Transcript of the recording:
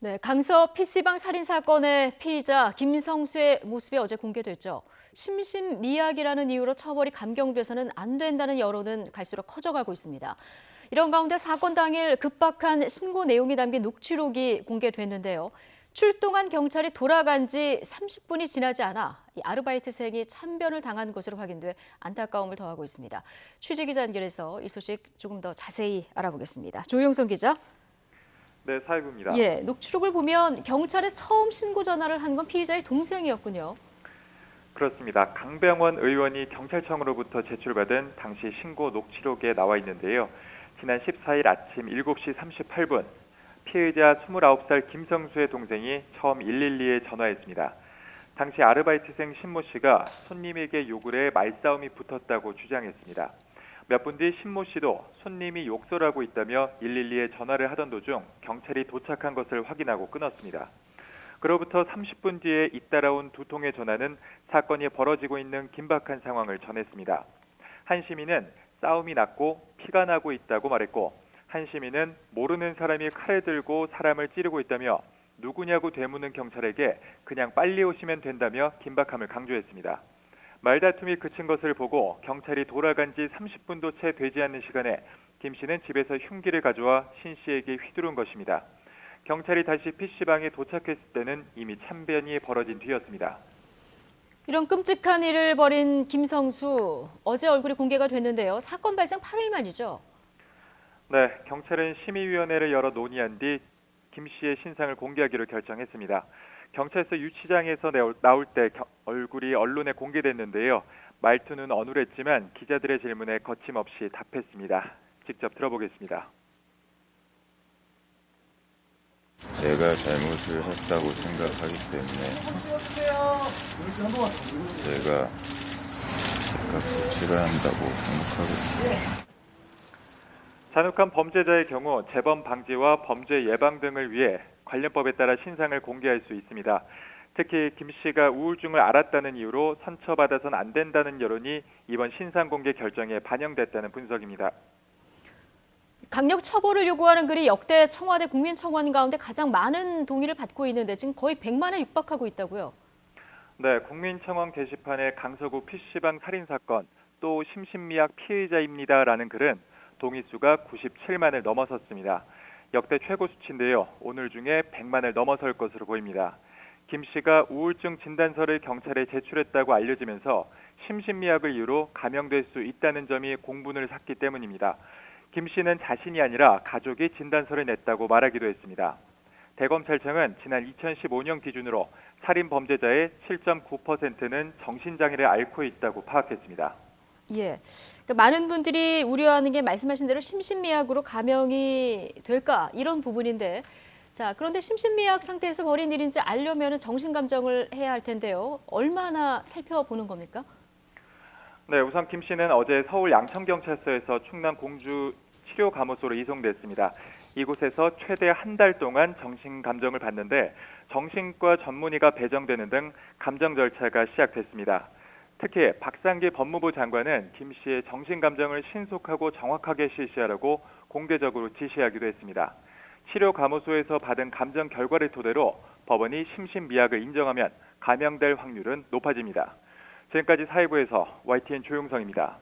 네, 강서 PC방 살인 사건의 피의자 김성수의 모습이 어제 공개됐죠. 심신미약이라는 이유로 처벌이 감경돼서는 안 된다는 여론은 갈수록 커져가고 있습니다. 이런 가운데 사건 당일 급박한 신고 내용이 담긴 녹취록이 공개됐는데요. 출동한 경찰이 돌아간 지 30분이 지나지 않아 이 아르바이트생이 참변을 당한 것으로 확인돼 안타까움을 더하고 있습니다. 취재기자 연결해서 이 소식 조금 더 자세히 알아보겠습니다. 조용선 기자. 네, 사회부입니다. 예, 녹취록을 보면 경찰에 처음 신고 전화를 한 건 피의자의 동생이었군요. 그렇습니다. 강병원 의원이 경찰청으로부터 제출받은 당시 신고 녹취록에 나와 있는데요. 지난 14일 아침 7시 38분 피의자 29살 김성수의 동생이 처음 112에 전화했습니다. 당시 아르바이트생 신모 씨가 손님에게 욕을 해 말싸움이 붙었다고 주장했습니다. 몇 분 뒤 신모 씨도 손님이 욕설하고 있다며 112에 전화를 하던 도중 경찰이 도착한 것을 확인하고 끊었습니다. 그로부터 30분 뒤에 잇따라온 두 통의 전화는 사건이 벌어지고 있는 긴박한 상황을 전했습니다. 한 시민은 싸움이 났고 피가 나고 있다고 말했고, 한 시민은 모르는 사람이 칼을 들고 사람을 찌르고 있다며 누구냐고 되묻는 경찰에게 그냥 빨리 오시면 된다며 긴박함을 강조했습니다. 말다툼이 그친 것을 보고 경찰이 돌아간 지 30분도 채 되지 않는 시간에 김 씨는 집에서 흉기를 가져와 신 씨에게 휘두른 것입니다. 경찰이 다시 PC방에 도착했을 때는 이미 참변이 벌어진 뒤였습니다. 이런 끔찍한 일을 벌인 김성수, 어제 얼굴이 공개가 됐는데요. 사건 발생 8일 만이죠. 네, 경찰은 심의위원회를 열어 논의한 뒤 김 씨의 신상을 공개하기로 결정했습니다. 경찰서 유치장에서 나올 때 얼굴이 언론에 공개됐는데요. 말투는 어눌했지만 기자들의 질문에 거침없이 답했습니다. 직접 들어보겠습니다. 제가 잘못을 했다고 생각하기 때문에 제가 값을 치러야 한다고 생각하고 있습니다. 잔혹한 범죄자의 경우 재범 방지와 범죄 예방 등을 위해 관련법에 따라 신상을 공개할 수 있습니다. 특히 김 씨가 우울증을 앓았다는 이유로 선처받아선 안 된다는 여론이 이번 신상 공개 결정에 반영됐다는 분석입니다. 강력 처벌을 요구하는 글이 역대 청와대 국민청원 가운데 가장 많은 동의를 받고 있는데 지금 거의 100만에 육박하고 있다고요. 네, 국민청원 게시판에 강서구 PC방 살인사건 또 심신미약 피의자입니다라는 글은 동의수가 97만을 넘어섰습니다. 역대 최고 수치인데요. 오늘 중에 100만을 넘어설 것으로 보입니다. 김 씨가 우울증 진단서를 경찰에 제출했다고 알려지면서 심신미약을 이유로 감형될 수 있다는 점이 공분을 샀기 때문입니다. 김 씨는 자신이 아니라 가족이 진단서를 냈다고 말하기도 했습니다. 대검찰청은 지난 2015년 기준으로 살인 범죄자의 7.9%는 정신장애를 앓고 있다고 파악했습니다. 예, 그러니까 많은 분들이 우려하는 게 말씀하신 대로 심신미약으로 감형이 될까 이런 부분인데, 자 그런데 심신미약 상태에서 벌인 일인지 알려면 정신감정을 해야 할 텐데요. 얼마나 살펴보는 겁니까? 네, 우선 김 씨는 어제 서울 양천경찰서에서 충남 공주 치료감호소로 이송됐습니다. 이곳에서 최대 한 달 동안 정신감정을 받는데 정신과 전문의가 배정되는 등 감정 절차가 시작됐습니다. 특히 박상기 법무부 장관은 김 씨의 정신감정을 신속하고 정확하게 실시하라고 공개적으로 지시하기도 했습니다. 치료감호소에서 받은 감정 결과를 토대로 법원이 심신미약을 인정하면 감형될 확률은 높아집니다. 지금까지 사회부에서 YTN 조용성입니다.